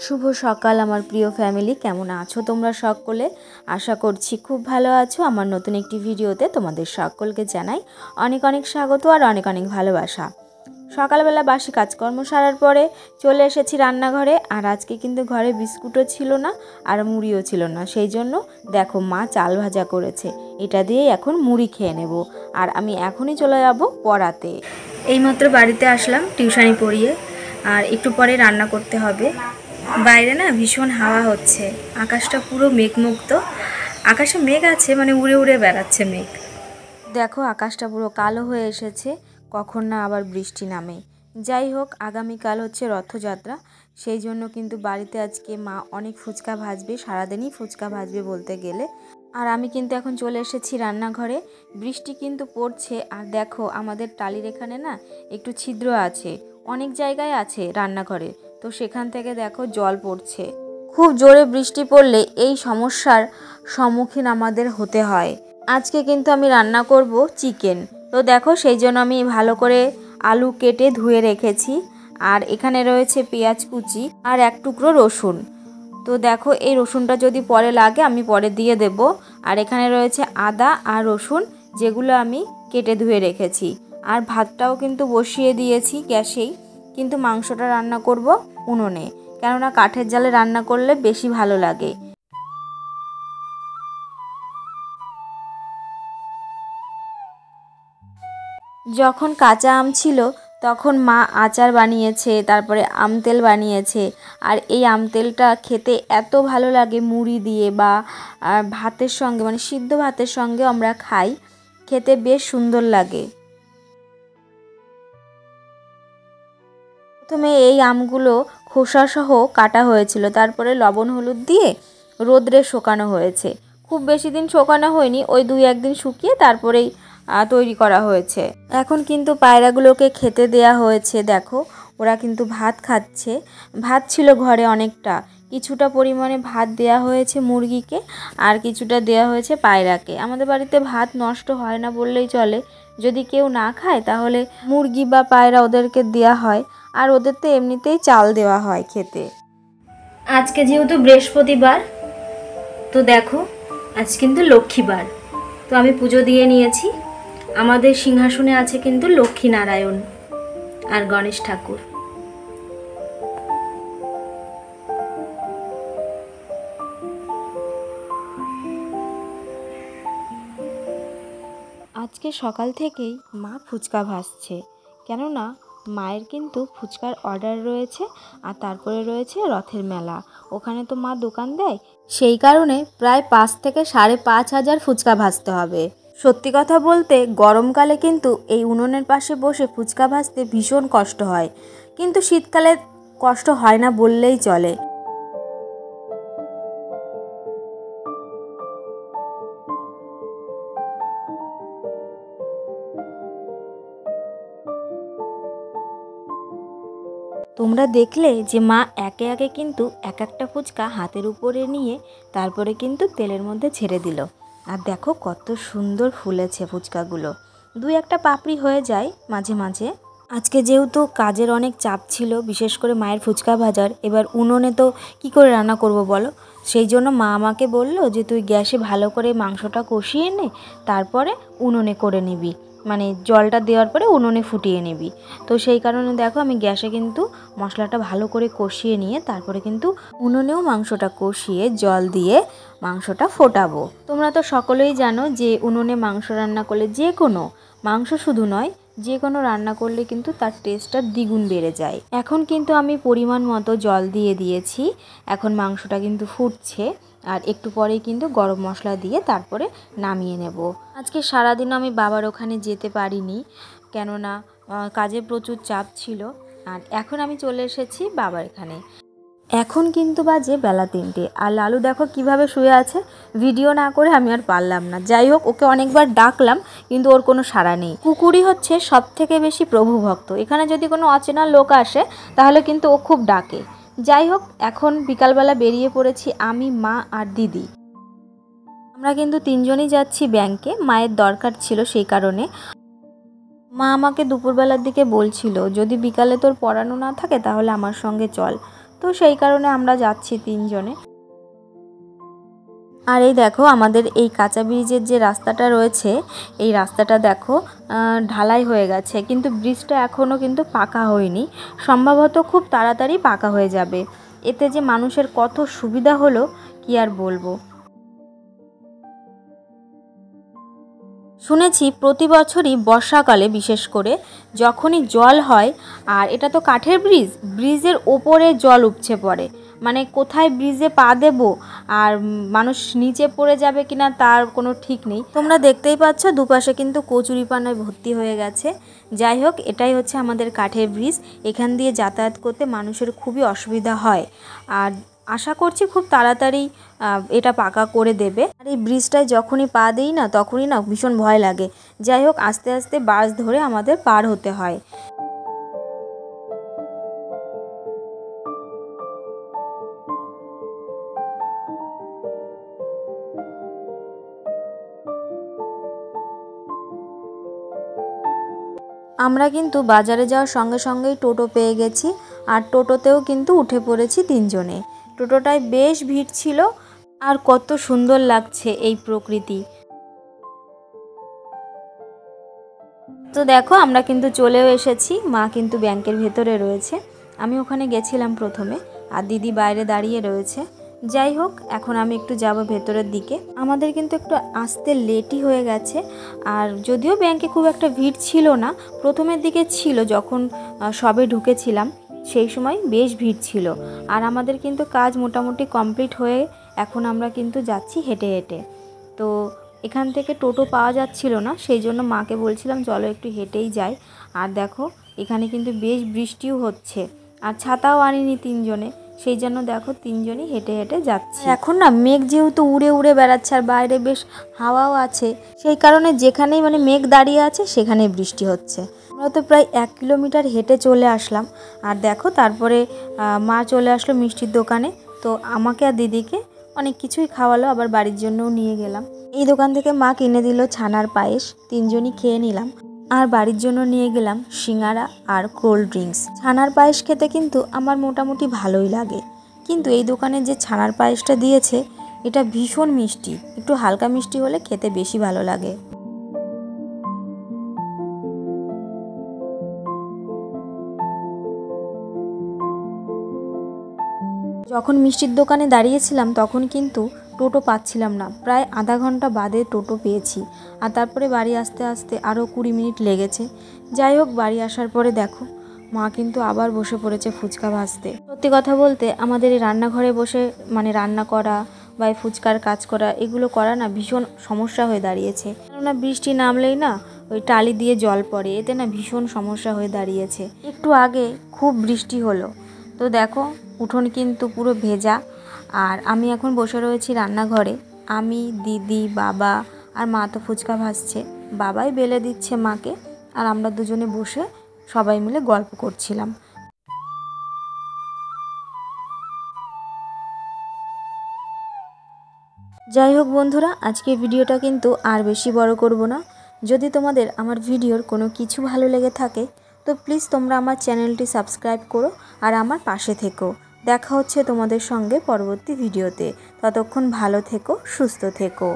শুভ সকাল আমার প্রিয় ফ্যামিলি, কেমন আছো তোমরা সকলে? আশা করছি খুব ভালো আছো। আমার নতুন একটি ভিডিওতে তোমাদের সকলকে জানাই অনেক অনেক স্বাগত আর অনেক অনেক ভালোবাসা। সকালবেলা বাসি কাজকর্ম সারার পরে চলে এসেছি রান্নাঘরে। আর আজকে কিন্তু ঘরে বিস্কুটও ছিল না আর মুড়িও ছিল না, সেই জন্য দেখো মা চাল ভাজা করেছে। এটা দিয়েই এখন মুড়ি খেয়ে নেব। আর আমি এখনই চলে যাব পড়াতে। এইমাত্র বাড়িতে আসলাম টিউশনি পড়িয়ে, আর একটু পরে রান্না করতে হবে। বাইরে না ভীষণ হাওয়া হচ্ছে, আকাশটা পুরো মেঘমুক্ত। আকাশে মেঘ আছে, মানে উড়ে উড়ে বেড়াচ্ছে মেঘ। দেখো আকাশটা পুরো কালো হয়ে এসেছে, কখন না আবার বৃষ্টি নামে। যাই হোক, আগামীকাল হচ্ছে রথযাত্রা, সেই জন্য কিন্তু বাড়িতে আজকে মা অনেক ফুচকা ভাজবে, সারাদিনই ফুচকা ভাজবে বলতে গেলে। আর আমি কিন্তু এখন চলে এসেছি রান্নাঘরে। বৃষ্টি কিন্তু পড়ছে, আর দেখো আমাদের টালির এখানে না একটু ছিদ্র আছে, অনেক জায়গায় আছে রান্নাঘরে, তো সেখান থেকে দেখো জল পড়ছে। খুব জোরে বৃষ্টি পড়লে এই সমস্যার সম্মুখীন আমাদের হতে হয়। আজকে কিন্তু আমি রান্না করব চিকেন, তো দেখো সেই জন্য আমি ভালো করে আলু কেটে ধুয়ে রেখেছি। আর এখানে রয়েছে পেঁয়াজ কুচি আর এক টুকরো রসুন। তো দেখো এই রসুনটা যদি পরে লাগে আমি পরে দিয়ে দেব। আর এখানে রয়েছে আদা আর রসুন, যেগুলো আমি কেটে ধুয়ে রেখেছি। আর ভাতটাও কিন্তু বসিয়ে দিয়েছি গ্যাসেই, কিন্তু মাংসটা রান্না করব উনুনে, কেননা কাঠের জালে রান্না করলে বেশি ভালো লাগে। যখন কাঁচা আম ছিল তখন মা আচার বানিয়েছে, তারপরে আম তেল বানিয়েছে। আর এই আম তেলটা খেতে এত ভালো লাগে মুড়ি দিয়ে বা ভাতের সঙ্গে, মানে সিদ্ধ ভাতের সঙ্গে আমরা খাই, খেতে বেশ সুন্দর লাগে। প্রথমে এই আমগুলো খোসাসহ কাটা হয়েছিল, তারপরে লবণ হলুদ দিয়ে রোদ্রে শুকানো হয়েছে। খুব বেশি দিন শুকানো হয়নি, ওই 2-1 দিন শুকিয়ে তারপরেই তৈরি করা হয়েছে। এখন কিন্তু পায়রাগুলোকে খেতে দেয়া হয়েছে, দেখো ওরা কিন্তু ভাত খাচ্ছে। ভাত ছিল ঘরে অনেকটা, কিছুটা পরিমাণে ভাত দেয়া হয়েছে মুরগিকে, আর কিছুটা দেয়া হয়েছে পায়রাকে। আমাদের বাড়িতে ভাত নষ্ট হয় না বললেই চলে, যদি কেউ না খায় তাহলে মুরগি বা পায়রা ওদেরকে দেয়া হয়, আর ওদের তো এমনিতেই চাল দেওয়া হয় খেতে। আজকে যেহেতু বৃহস্পতিবার, তো দেখো আজ কিন্তু লক্ষ্মীবার, তো আমি পুজো দিয়ে নিয়েছি। আমাদের সিংহাসনে আছে কিন্তু লক্ষ্মী নারায়ণ আর গণেশ ঠাকুর। আজকে সকাল থেকেই মা ফুচকা ভাজছে, কেননা মায়ের কিন্তু ফুচকার অর্ডার রয়েছে। আর তারপরে রয়েছে রথের মেলা, ওখানে তো মা দোকান দেয়, সেই কারণে প্রায় 5 থেকে 5.5 হাজার ফুচকা ভাজতে হবে। সত্যি কথা বলতে গরমকালে কিন্তু এই উনুনের পাশে বসে ফুচকা ভাজতে ভীষণ কষ্ট হয়, কিন্তু শীতকালে কষ্ট হয় না বললেই চলে। তোমরা দেখলে যে মা একে একে কিন্তু এক একটা ফুচকা হাতের উপরে নিয়ে তারপরে কিন্তু তেলের মধ্যে ছেড়ে দিল। আর দেখো কত সুন্দর ফুলেছে ফুচকাগুলো, 2-1টা পাপড়ি হয়ে যায় মাঝে মাঝে। আজকে যেহেতু কাজের অনেক চাপ ছিল, বিশেষ করে মায়ের ফুচকা ভাজার, এবার উনুনে তো কি করে রান্না করব বলো। সেই জন্য মা আমাকে বলল যে তুই গ্যাসে ভালো করে মাংসটা কষিয়ে নে, তারপরে উনুনে করে নিবি, মানে জলটা দেওয়ার পরে উনুনে ফুটিয়ে নিবি। তো সেই কারণে দেখো আমি গ্যাসে কিন্তু মশলাটা ভালো করে কষিয়ে নিয়ে তারপরে কিন্তু উনুনেও মাংসটা কষিয়ে জল দিয়ে মাংসটা ফোটাবো। তোমরা তো সকলেই জানো যে উনুনে মাংস রান্না করলে, যে কোনো মাংস শুধু নয়, যে কোনো রান্না করলে কিন্তু তার টেস্টটা দ্বিগুণ বেড়ে যায়। এখন কিন্তু আমি পরিমাণ মতো জল দিয়ে দিয়েছি, এখন মাংসটা কিন্তু ফুটছে। আর একটু পরেই কিন্তু গরম মশলা দিয়ে তারপরে নামিয়ে নেব। আজকে সারাদিন আমি বাবার ওখানে যেতে পারিনি, কেননা কাজে প্রচুর চাপ ছিল। আর এখন আমি চলে এসেছি বাবার এখানে। এখন কিন্তু বাজে বেলা 3টে, আর লালু দেখো কিভাবে শুয়ে আছে। ভিডিও না করে আমি আর পারলাম না। যাই হোক, ওকে অনেকবার ডাকলাম কিন্তু ওর কোনো সাড়া নেই। কুকুরই হচ্ছে সব থেকে বেশি প্রভু ভক্ত, এখানে যদি কোনো অচেনা লোক আসে তাহলে কিন্তু ও খুব ডাকে। যাই হোক, এখন বিকালবেলা বেরিয়ে পড়েছি আমি, মা আর দিদি। আমরা কিন্তু 3জনই যাচ্ছি ব্যাংকে, মায়ের দরকার ছিল সেই কারণে। মা আমাকে দুপুরবেলার দিকে বলছিল যদি বিকালে তোর পড়ানো না থাকে তাহলে আমার সঙ্গে চল। তো সেই কারণে আমরা যাচ্ছি 3 জনে। আর এই দেখো আমাদের এই কাঁচা ব্রিজের যে রাস্তাটা রয়েছে, এই রাস্তাটা দেখো ঢালাই হয়ে গেছে, কিন্তু ব্রিজটা এখনও কিন্তু পাকা হয়নি। সম্ভবত খুব তাড়াতাড়ি পাকা হয়ে যাবে। এতে যে মানুষের কত সুবিধা হলো কি আর বলবো। শুনেছি প্রতি বছরই বর্ষাকালে বিশেষ করে যখনই জল হয়, আর এটা তো কাঠের ব্রিজ, ব্রিজের ওপরে জল উপচে পড়ে, মানে কোথায় ব্রিজে পা দেব আর মানুষ নিচে পড়ে যাবে কিনা তার কোনো ঠিক নেই। তোমরা দেখতেই পাচ্ছ দুপাশে কিন্তু কচুরিপানায় ভর্তি হয়ে গেছে। যাই হোক, এটাই হচ্ছে আমাদের কাঠের ব্রিজ। এখান দিয়ে যাতায়াত করতে মানুষের খুবই অসুবিধা হয়, আর আশা করছি খুব তাড়াতাড়ি এটা পাকা করে দেবে। আর এই ব্রিজটায় যখনই পা দিই না তখনই না ভীষণ ভয় লাগে। যাই হোক, আস্তে আস্তে বাস ধরে আমাদের পার হতে হয়। আমরা কিন্তু বাজারে যাওয়ার সঙ্গে সঙ্গেই টোটো পেয়ে গেছি, আর টোটোতেও কিন্তু উঠে পড়েছি 3 জনে। টোটোটায় বেশ ভিড় ছিল, আর কত সুন্দর লাগছে এই প্রকৃতি। তো দেখো আমরা কিন্তু চলেও এসেছি, মা কিন্তু ব্যাংকের ভেতরে রয়েছে। আমি ওখানে গেছিলাম প্রথমে, আর দিদি বাইরে দাঁড়িয়ে রয়েছে। যাই হোক, এখন আমি একটু যাব ভেতরের দিকে। আমাদের কিন্তু একটু আসতে লেটই হয়ে গেছে, আর যদিও ব্যাংকে খুব একটা ভিড় ছিল না, প্রথমের দিকে ছিল যখন সবে ঢুকেছিলাম সেই সময় বেশ ভিড় ছিল। আর আমাদের কিন্তু কাজ মোটামুটি কমপ্লিট হয়ে এখন আমরা কিন্তু যাচ্ছি হেঁটে হেঁটে। তো এখান থেকে টোটো পাওয়া যাচ্ছিল না, সেই জন্য মাকে বলছিলাম চলো একটু হেঁটেই যাই। আর দেখো এখানে কিন্তু বেশ বৃষ্টিও হচ্ছে, আর ছাতাও আনিনি 3 জনে, সেই জন্য দেখো 3 জনই হেঁটে হেঁটে যাচ্ছি। এখন না মেঘ যেহেতু উড়ে উড়ে বেড়াচ্ছে আর বাইরে বেশ হাওয়াও আছে, সেই কারণে যেখানেই মানে মেঘ দাঁড়িয়ে আছে সেখানেই বৃষ্টি হচ্ছে। আমরা তো প্রায় 1 কিলোমিটার হেঁটে চলে আসলাম। আর দেখো তারপরে মা চলে আসলো মিষ্টির দোকানে। তো আমাকে আর দিদিকে অনেক কিছুই খাওয়ালো, আবার বাড়ির জন্যও নিয়ে গেলাম। এই দোকান থেকে মা কিনে দিল ছানার পায়েস, 3 জনই খেয়ে নিলাম। আর বাড়ির জন্য নিয়ে গেলাম সিঙ্গারা আর কোল্ড ড্রিঙ্কস। ছানার পায়েস খেতে কিন্তু আমার মোটামুটি ভালোই লাগে, কিন্তু এই দোকানে যে ছানার পায়েসটা দিয়েছে এটা ভীষণ মিষ্টি, একটু হালকা মিষ্টি হলে খেতে বেশি ভালো লাগে। যখন মিষ্টির দোকানে দাঁড়িয়েছিলাম তখন কিন্তু টোটো পাচ্ছিলাম না, প্রায় আধা ঘন্টা বাদে টোটো পেয়েছি। আর তারপরে বাড়ি আসতে আসতে আরও 20 মিনিট লেগেছে। যাই হোক, বাড়ি আসার পরে দেখো মা কিন্তু আবার বসে পড়েছে ফুচকা ভাজতে। সত্যি কথা বলতে আমাদের এই রান্নাঘরে বসে মানে রান্না করা বা এই ফুচকার কাজ করা, এগুলো করা না ভীষণ সমস্যা হয়ে দাঁড়িয়েছে। কেননা বৃষ্টি নামলেই না ওই টালি দিয়ে জল পড়ে, এতে না ভীষণ সমস্যা হয়ে দাঁড়িয়েছে। একটু আগে খুব বৃষ্টি হলো, তো দেখো উঠোন কিন্তু পুরো ভেজা। আর আমি এখন বসে রয়েছি রান্নাঘরে, আমি, দিদি, বাবা আর মা তো ফুচকা ভাজছে, বাবাই বেলে দিচ্ছে মাকে, আর আমরা দুজনে বসে সবাই মিলে গল্প করছিলাম। যাই হোক বন্ধুরা, আজকে ভিডিওটা কিন্তু আর বেশি বড় করব না। যদি তোমাদের আমার ভিডিওর কোনো কিছু ভালো লেগে থাকে তো প্লিজ তোমরা আমার চ্যানেলটি সাবস্ক্রাইব করো আর আমার পাশে থেকো। দেখা হচ্ছে তোমাদের সঙ্গে পরবর্তী ভিডিওতে। ততক্ষণ ভালো থেকো, সুস্থ থেকো।